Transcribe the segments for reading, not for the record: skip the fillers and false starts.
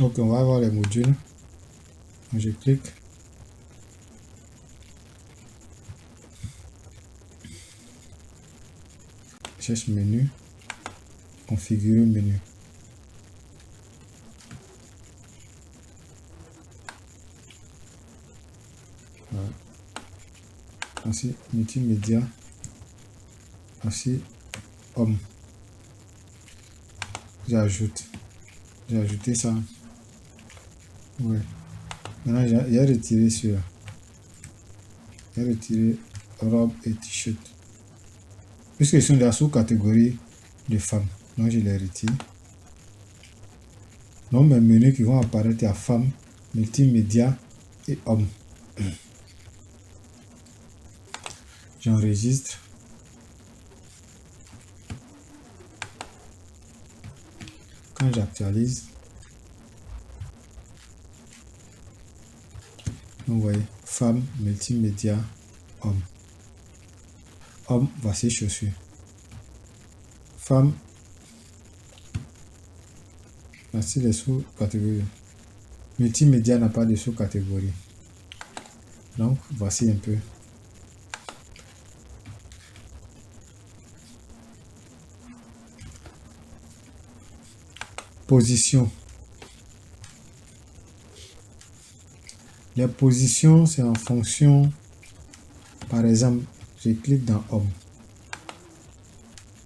Ok, on va voir les modules. Je clique. Cherche menu. Configurer menu. Voilà. Ensuite, multimédia. Ensuite, homme. J'ajoute. J'ai ajouté ça. Ouais. Maintenant, j'ai retiré celui-là. J'ai retiré robe et t-shirt. Puisqu'ils sont de la sous-catégorie de femmes. Donc, je les retire. Donc, mes menus qui vont apparaître à femmes, multimédia et hommes. J'enregistre. Quand j'actualise, vous voyez, femme, multimédia, homme. Homme, voici chaussures. Femme, voici les sous-catégories. Multimédia n'a pas de sous-catégorie. Donc, voici un peu. Position. Les positions, c'est en fonction. Par exemple, je clique dans homme.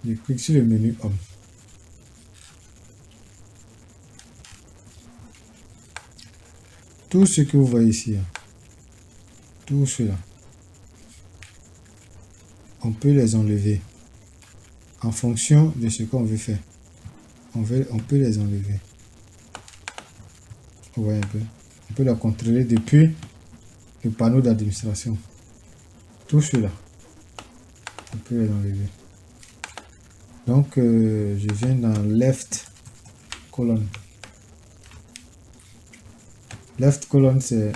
Je clique sur le menu homme. Tout ce que vous voyez ici, tout cela, on peut les enlever en fonction de ce qu'on veut faire. On peut les enlever. Vous voyez un peu. On peut les contrôler depuis le panneau d'administration. Tout cela, on peut les enlever. Donc, je viens dans left colonne. Left colonne, c'est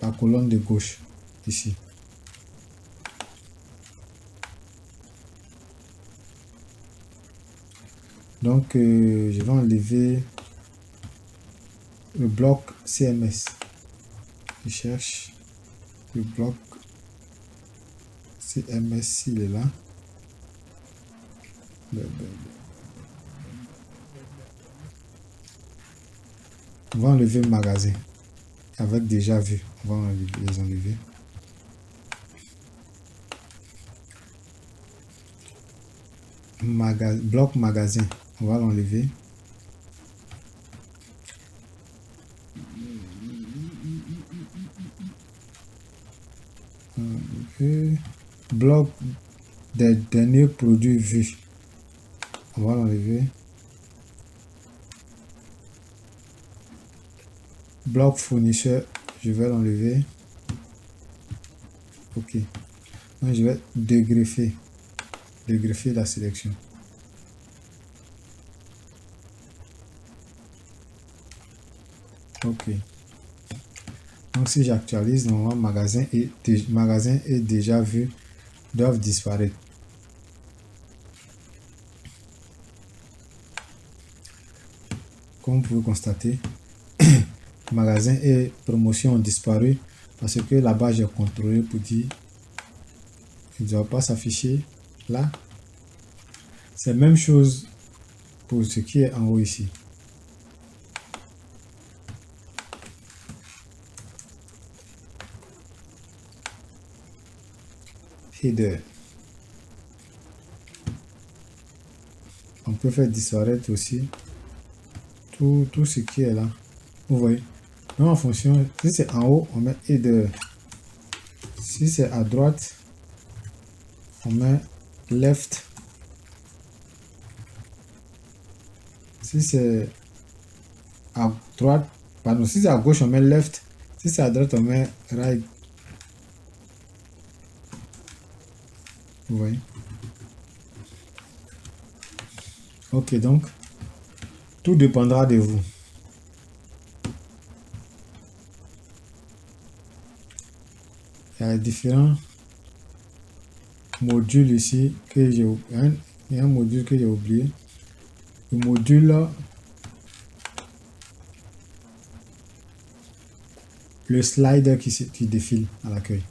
la colonne de gauche, ici. Donc, je vais enlever le bloc CMS. Je cherche le bloc CMS, s'il est là. On va enlever le magasin. Avec déjà vu, on va les enlever. Bloc magasin, on va l'enlever. Bloc des derniers produits vus, on va l'enlever. Bloc fournisseur, je vais l'enlever. Ok. Donc, je vais dégreffer la sélection. Ok. Donc, si j'actualise, normalement, magasin est déjà vu, doivent disparaître. Comme vous pouvez constater, magasin et promotion ont disparu parce que là-bas, j'ai contrôlé pour dire qu'il ne doit pas s'afficher là. C'est la même chose pour ce qui est en haut ici. Header. On peut faire disparaître aussi tout ce qui est là. Vous voyez. Donc en fonction, si c'est en haut, on met header. Si c'est à droite, on met left. Si c'est à droite, pardon, si c'est à gauche, on met left. Si c'est à droite, on met right. Vous voyez. Ok, donc, tout dépendra de vous. Il y a différents modules ici que j'ai oublié. Il y a un module que j'ai oublié. Le module là, le slider qui défile à l'accueil.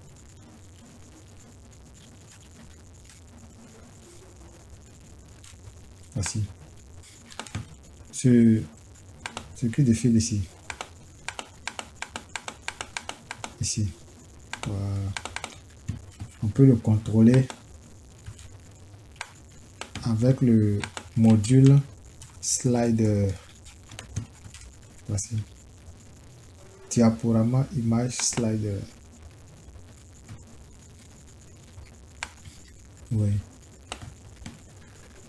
Voici. Ce qui défile ici. Ici. Voilà. On peut le contrôler avec le module slider. Voici. Diaporama image slider. Oui.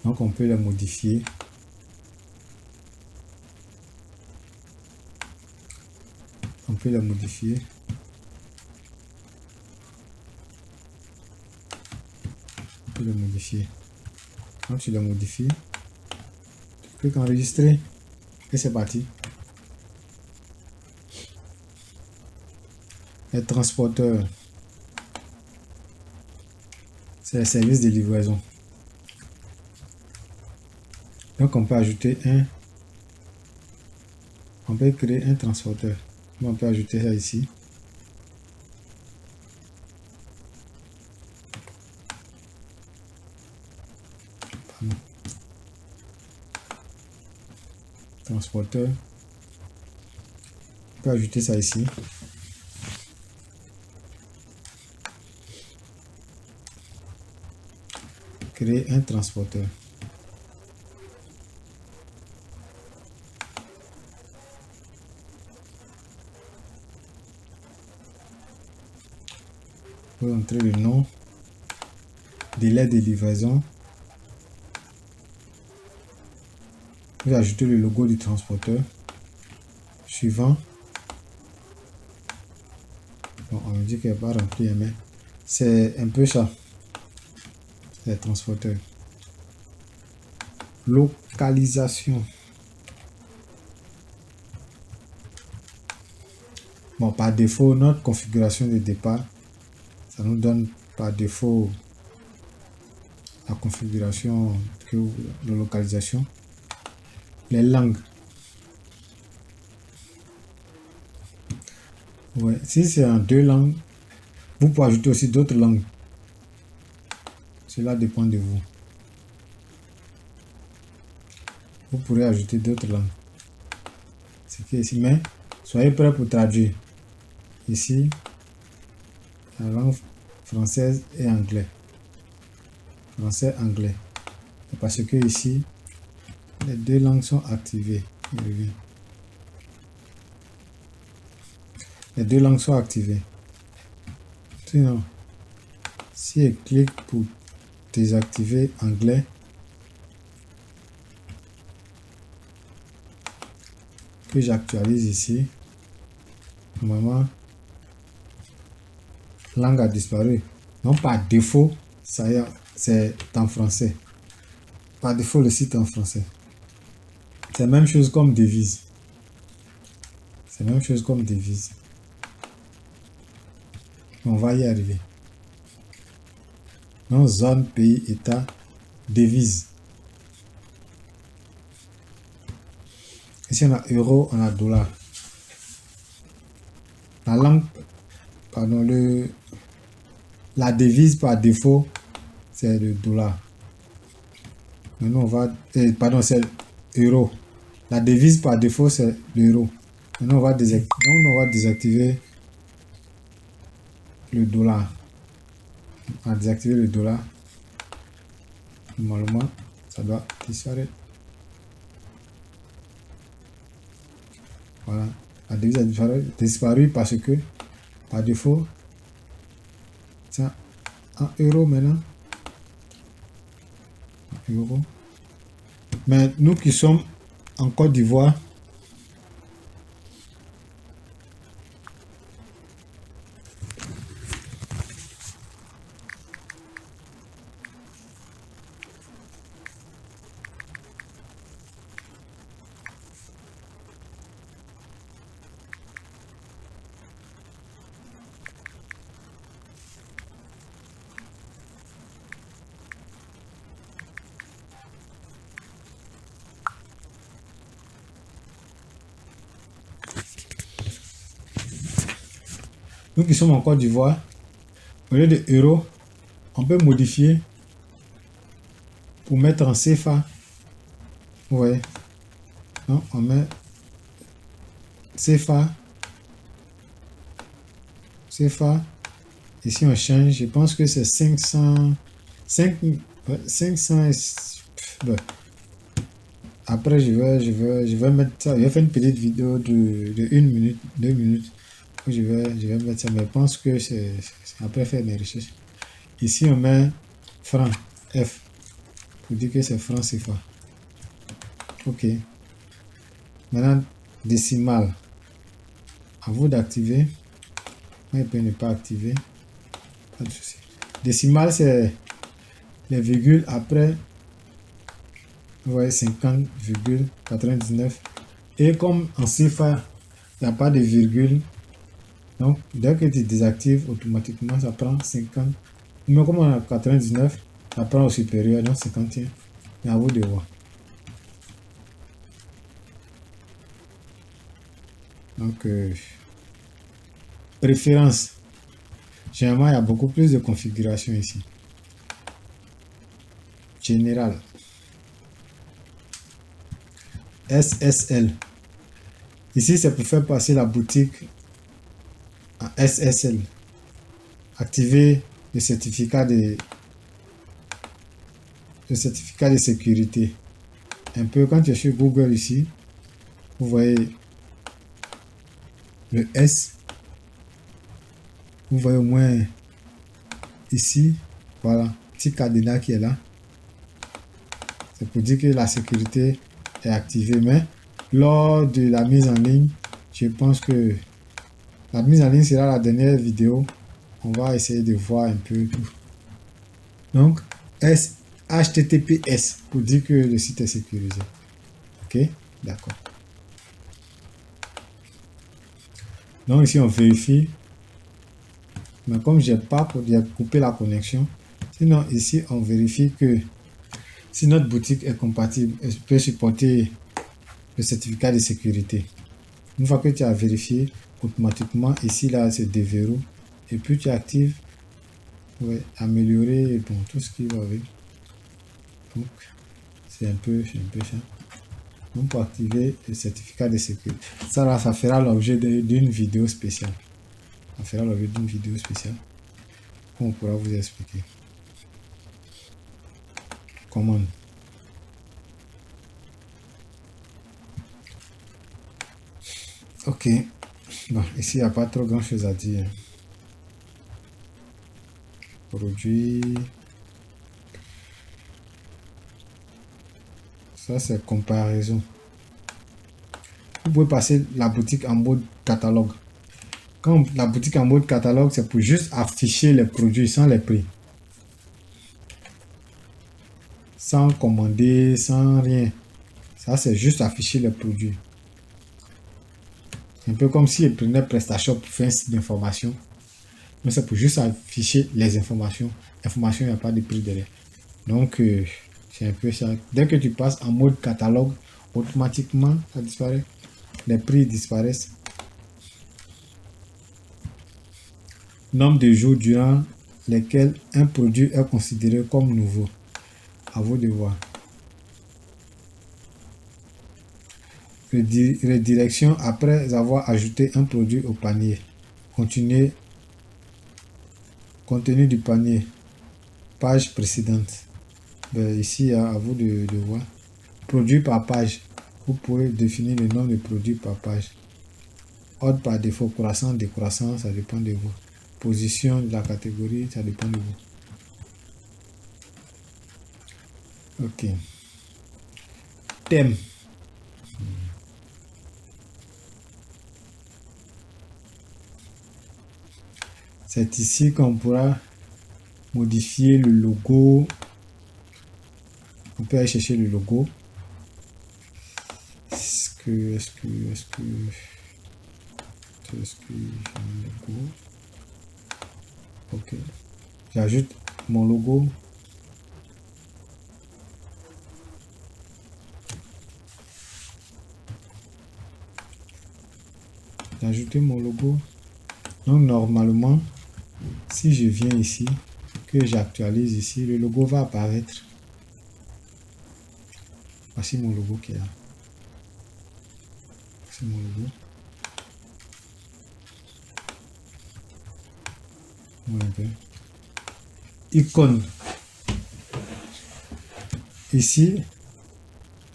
Donc on peut le modifier. On peut le modifier. On peut le modifier. Quand tu le modifies, tu cliques enregistrer et c'est parti. Les transporteurs, c'est les services de livraison. Donc on peut ajouter on peut créer un transporteur. On peut ajouter ça ici. Pardon. Transporteur. On peut ajouter ça ici. Créer un transporteur. Vous entrez le nom, délai de livraison. Vous ajoutez le logo du transporteur. Suivant. Bon, on me dit qu'il n'y a pas rempli, mais c'est un peu ça. Les transporteurs. Localisation. Bon, par défaut, notre configuration de départ, ça nous donne par défaut la configuration de localisation. Les langues. Ouais, si c'est en 2 langues, vous pouvez ajouter aussi d'autres langues. Cela dépend de vous. Vous pourrez ajouter d'autres langues. C'est qui ici, mais soyez prêts pour traduire. Ici, la langue française et anglais. Français, anglais. Parce que ici, les 2 langues sont activées. Les 2 langues sont activées. Sinon, si je clique pour désactiver anglais, que j'actualise ici, normalement, langue a disparu. Donc par défaut, ça y est, c'est en français. Par défaut, le site est en français. C'est la même chose comme devise. C'est la même chose comme devise. On va y arriver. Donc, zone, pays, état, devise. Ici, on a euro, on a dollar. La langue, pardon, la devise par défaut, c'est le dollar. Maintenant, on va, pardon, c'est euro. La devise par défaut, c'est l'euro. Maintenant, on va désactiver le dollar. On va désactiver le dollar. Normalement, ça doit disparaître. Voilà. La devise a disparu parce que, par défaut, c'est en euros maintenant. En euros. Mais nous qui sommes en Côte d'Ivoire, Nous qui sommes en Côte d'Ivoire, au lieu de euros, on peut modifier pour mettre en CFA. Vous voyez? Donc, on met CFA. CFA. Ici, on change. Je pense que c'est 500. 500. Ben. Après, je vais mettre ça. Je vais faire une petite vidéo de 1 minute, 2 minutes. Je vais mettre ça. Mais je pense que c'est après faire mes recherches. Ici, on met franc F pour dire que c'est franc CFA. Ok. Maintenant, décimal. À vous d'activer. Il peut ne pas activer. Pas de souci. Décimal, c'est les virgules après. Vous voyez, 50,99. Et comme en CFA, il n'y a pas de virgule. Donc, dès que tu désactives, automatiquement, ça prend 50. Mais comme on a 99, ça prend au supérieur, donc 51. Mais à vous de voir. Donc, préférence. Généralement, il y a beaucoup plus de configurations ici. Général. SSL. Ici, c'est pour faire passer la boutique à SSL. Activer le certificat de sécurité. Un peu quand tu es sur Google ici, vous voyez le S. Vous voyez au moins ici, voilà, petit cadenas qui est là. C'est pour dire que la sécurité est activée. Mais lors de la mise en ligne, je pense que la mise en ligne sera la dernière vidéo. On va essayer de voir un peu tout. Donc, HTTPS pour dire que le site est sécurisé. Ok, d'accord. Donc ici, on vérifie. Mais comme j'ai pas coupé la connexion, sinon ici, on vérifie que si notre boutique est compatible, elle peut supporter le certificat de sécurité. Une fois que tu as vérifié, automatiquement, ici, là, c'est déverrouille. Et puis tu actives, ouais, améliorer, bon, tout ce qui va avec. Donc, c'est un peu ça. Donc, pour activer le certificat de sécurité. Ça, là, ça fera l'objet d'une vidéo spéciale. Ça fera l'objet d'une vidéo spéciale. On pourra vous expliquer. Commande. Ok. Bon, ici, il n'y a pas trop grand chose à dire. Produit. Ça, c'est comparaison. Vous pouvez passer la boutique en mode catalogue. Quand la boutique en mode catalogue, c'est pour juste afficher les produits sans les prix. Sans commander, sans rien. Ça, c'est juste afficher les produits. Un peu comme si je prenais PrestaShop pour faire un site d'information. Mais c'est pour juste afficher les informations. Information, il n'y a pas de prix derrière. Donc, c'est un peu ça. Dès que tu passes en mode catalogue, automatiquement, ça disparaît. Les prix disparaissent. Nombre de jours durant lesquels un produit est considéré comme nouveau. À vous de voir. Redirection après avoir ajouté un produit au panier. Continuer. Contenu du panier. Page précédente. Ben, ici, à vous de voir. Produit par page. Vous pouvez définir le nombre de produits par page. Ordre par défaut, croissant, décroissant, ça dépend de vous. Position de la catégorie, ça dépend de vous. Ok. Thème. C'est ici qu'on pourra modifier le logo. On peut aller chercher le logo. Est-ce que j'ai un logo? Ok. J'ajoute mon logo. J'ai ajouté mon logo. Donc normalement, si je viens ici, que j'actualise ici, le logo va apparaître. Voici mon logo qui est là. C'est mon logo. Un peu. Icône. Ici,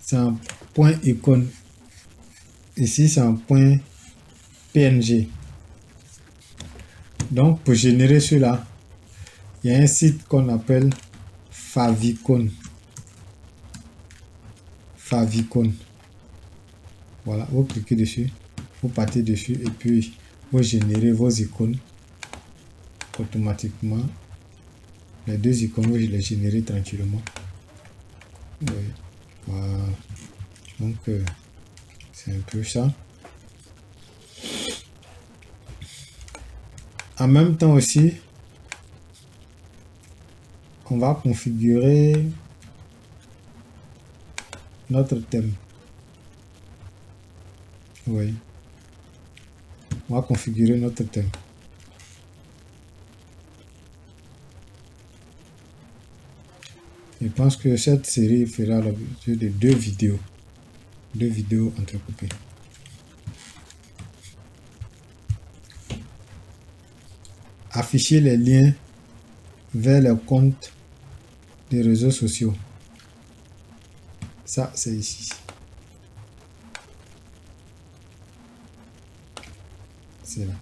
c'est un point icône. Ici, c'est un point PNG. Donc, pour générer cela, il y a un site qu'on appelle Favicon. Favicon. Voilà, vous cliquez dessus, vous partez dessus et puis vous générez vos icônes automatiquement. Les deux icônes, vous les générez tranquillement. Oui. Voilà. Donc, c'est un peu ça. En même temps aussi, on va configurer notre thème. Oui. On va configurer notre thème. Je pense que cette série fera l'objet de deux vidéos entrecoupées. Afficher les liens vers les comptes des réseaux sociaux. Ça, c'est ici. C'est là.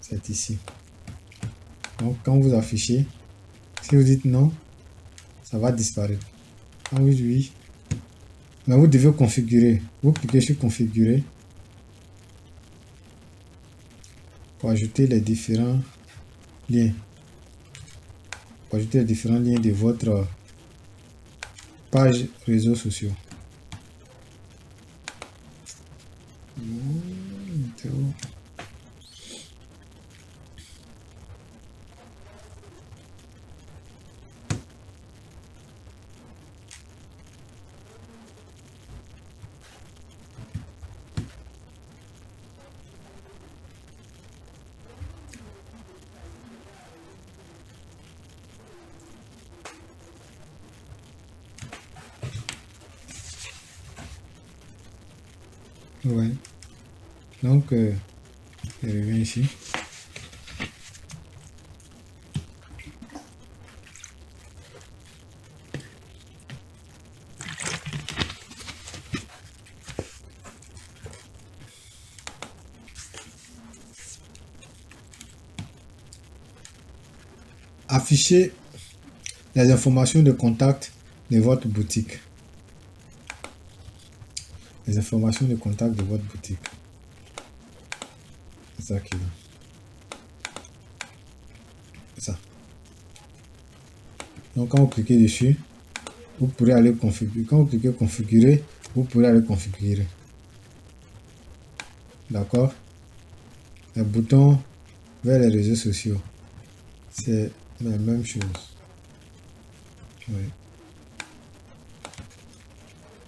C'est ici. Donc, quand vous affichez, si vous dites non, ça va disparaître. Quand vous dites oui, mais vous devez configurer. Vous cliquez sur configurer pour ajouter les différents liens. Pour ajouter les différents liens de votre page réseaux sociaux. Ouais. Donc, je reviens ici. Afficher les informations de contact de votre boutique. Les informations de contact de votre boutique. C'est ça qui est là. C'est ça. Donc, quand vous cliquez dessus, vous pourrez aller configurer. Quand vous cliquez configurer, vous pourrez aller configurer. D'accord? Les boutons vers les réseaux sociaux. C'est la même chose. Oui.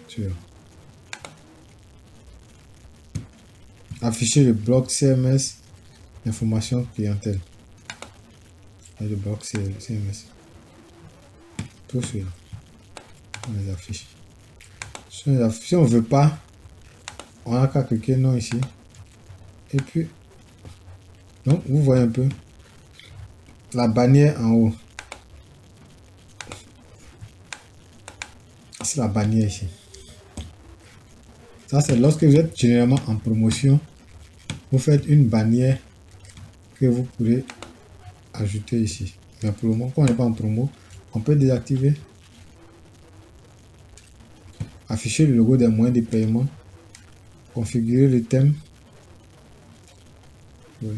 Sûr. Afficher le bloc CMS, information clientèle. Et le bloc CMS. Tout cela. On les affiche. Si on ne veut pas, on n'a qu'à cliquer non ici. Et puis, donc vous voyez un peu la bannière en haut. C'est la bannière ici. Ça, c'est lorsque vous êtes généralement en promotion, vous faites une bannière que vous pourrez ajouter ici. Mais pour le moment, quand on n'est pas en promo, on peut désactiver. Afficher le logo des moyens de paiement. Configurer le thème. Oui.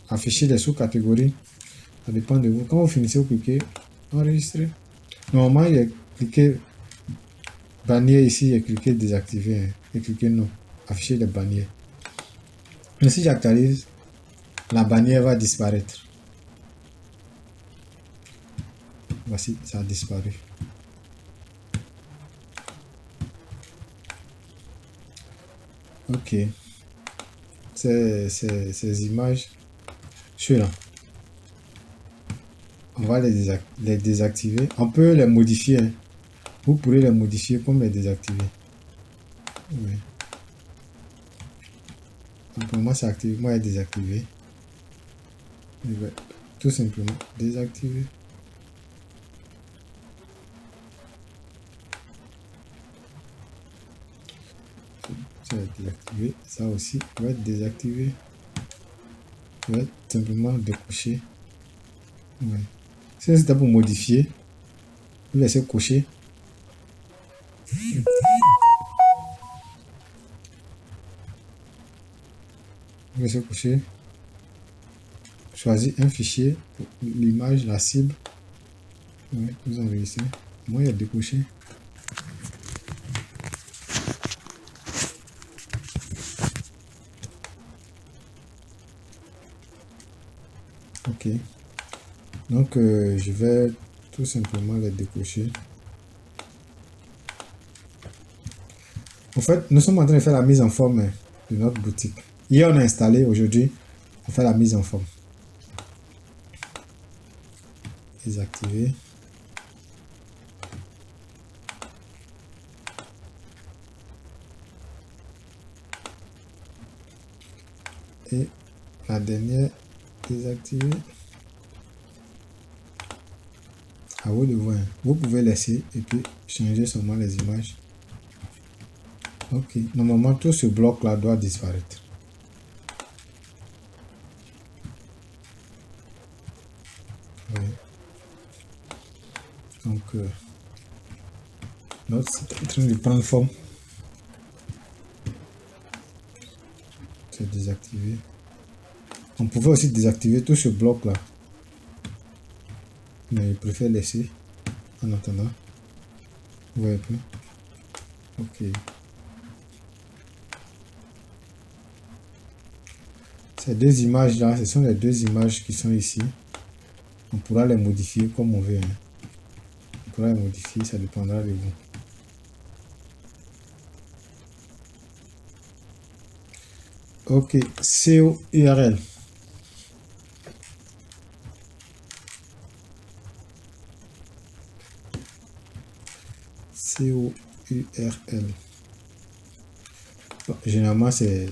Afficher les sous-catégories. Ça dépend de vous. Quand vous finissez, vous cliquez enregistrer. Normalement, il y a cliqué bannière ici, il y a cliqué désactiver. Et cliquer non. Afficher les bannières. Mais si j'actualise, la bannière va disparaître. Voici, ça a disparu. Ok. ces images, ceux-là. On va les désactiver. On peut les modifier. Hein. Vous pourrez les modifier comme les désactiver. Oui. Donc pour moi, c'est activé. Moi, est désactivé. Je vais tout simplement désactiver. Ça va être désactivé. Ça aussi va être désactivé. Je vais simplement décocher. Ouais. Si c'était pour modifier, vous laissez cocher. Vous laissez cocher. Choisir un fichier pour l'image, la cible. Ouais, vous enregistrez. Moi, il y a décoché. Ok. Donc, je vais tout simplement les décocher. En fait, nous sommes en train de faire la mise en forme de notre boutique. Hier, on a installé. Aujourd'hui, on fait la mise en forme. Désactiver. Et la dernière, désactiver. À vous de voir. Vous pouvez laisser et puis changer seulement les images. Ok. Normalement, tout ce bloc-là doit disparaître. Oui. Donc, notre site est en train de prendre forme. C'est désactivé. On pouvait aussi désactiver tout ce bloc-là. Mais je préfère laisser en attendant. Vous voyez un peu. Ok. Ces deux images-là, ce sont les deux images qui sont ici. On pourra les modifier comme on veut. Hein. On pourra les modifier, ça dépendra de vous. Ok, CO URL. CO URL. Bon, généralement, il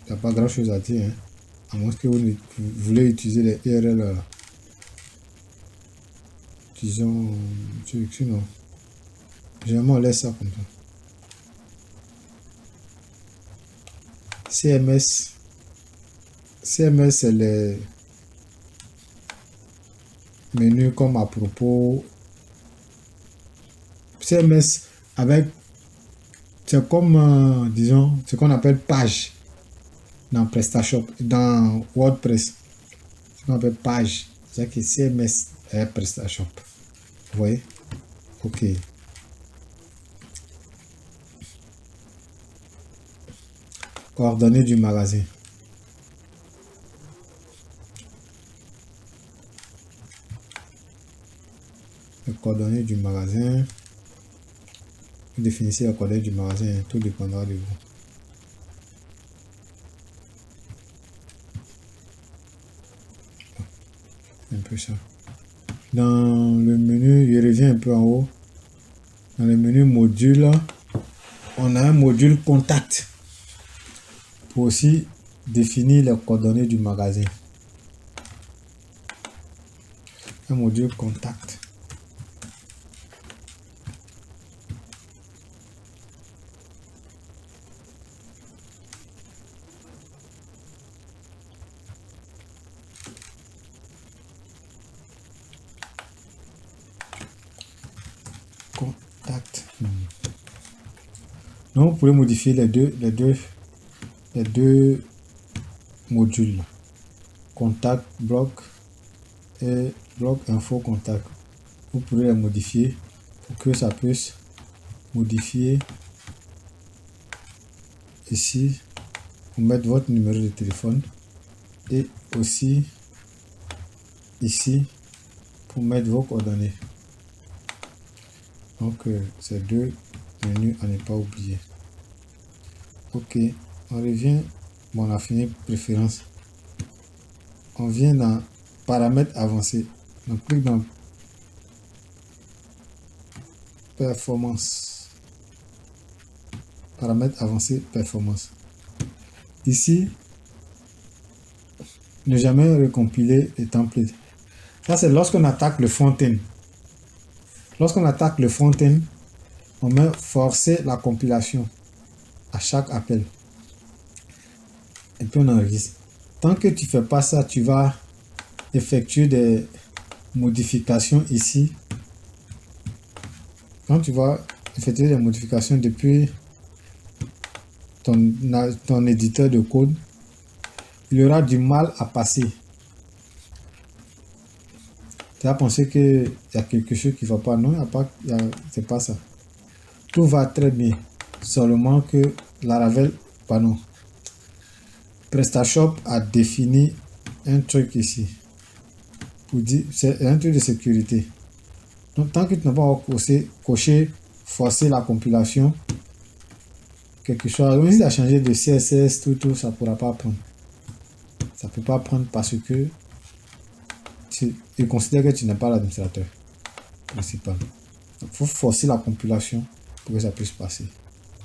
n'y a pas grand chose à dire. Hein. À moins que vous voulez utiliser les URL. Disons, sinon. Généralement, on laisse ça comme ça. CMS. CMS, c'est les menus comme à propos. CMS avec, c'est comme, disons, ce qu'on appelle page dans PrestaShop, dans WordPress. Ce qu'on appelle page. C'est-à-dire que CMS est PrestaShop. Vous voyez? Ok. Coordonnées du magasin. Les coordonnées du magasin. Vous définissez les coordonnées du magasin. Tout dépendra de vous. Un peu ça. Dans le menu, je reviens un peu en haut. Dans le menu module, on a un module contact pour aussi définir les coordonnées du magasin. Un module contact. Contact. Donc vous pouvez modifier les deux modules. Contact bloc et bloc info contact. Vous pourrez les modifier pour que ça puisse modifier ici pour mettre votre numéro de téléphone et aussi ici pour mettre vos coordonnées. Donc ces deux menus à ne pas oublier. Ok, on revient Bon, on a fini préférence. On vient dans paramètres avancés. On clique dans performance. Paramètres avancés, performance. Ici, ne jamais recompiler les templates. Ça, c'est lorsqu'on attaque le front-end. Lorsqu'on attaque le front-end, on met forcer la compilation à chaque appel. Et puis on enregistre. Tant que tu ne fais pas ça, tu vas effectuer des modifications ici. Quand tu vas effectuer des modifications depuis ton éditeur de code, il y aura du mal à passer. Tu as pensé qu'il y a quelque chose qui ne va pas. Non, c'est pas ça. Tout va très bien. Seulement que Laravel, pardon, PrestaShop a défini un truc ici. Pour dire, c'est un truc de sécurité. Donc, tant que tu n'as pas coché, forcer la compilation, quelque chose, même si tu as changé de CSS, tout, ça ne pourra pas prendre. Ça ne peut pas prendre parce que il considère que tu n'es pas l'administrateur principal. Il faut forcer la compilation pour que ça puisse passer.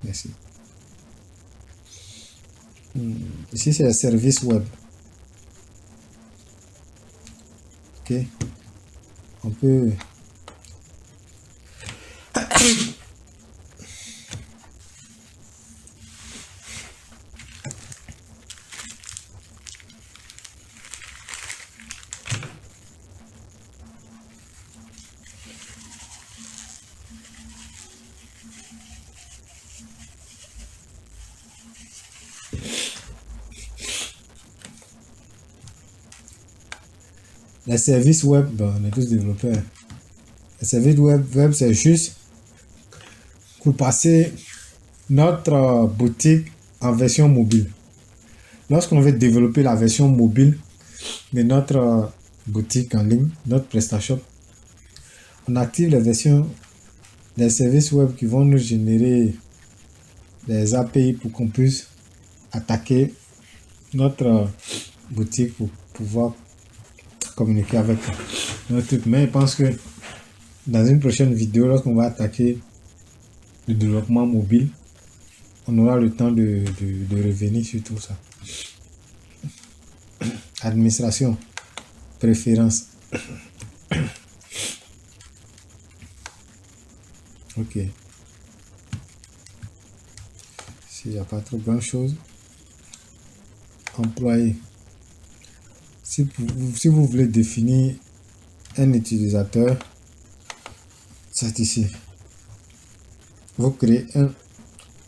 Merci. Ici, c'est le service web. Ok. On peut... Les services web, ben, on est tous développeurs. Les services web c'est juste pour passer notre boutique en version mobile. Lorsqu'on veut développer la version mobile de notre boutique en ligne, notre PrestaShop, on active les versions des services web qui vont nous générer des API pour qu'on puisse attaquer notre boutique pour pouvoir communiquer avec notre truc. Mais je pense que dans une prochaine vidéo, lorsqu'on va attaquer le développement mobile, on aura le temps de revenir sur tout ça. Administration, préférence. Ok. S'il n'y a pas trop grand chose. Employé. Si vous voulez définir un utilisateur, c'est ici. Vous créez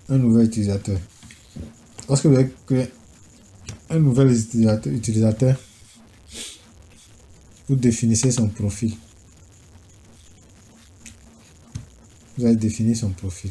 un nouvel utilisateur. Lorsque vous avez créé un nouvel utilisateur, vous définissez son profil. Vous allez définir son profil.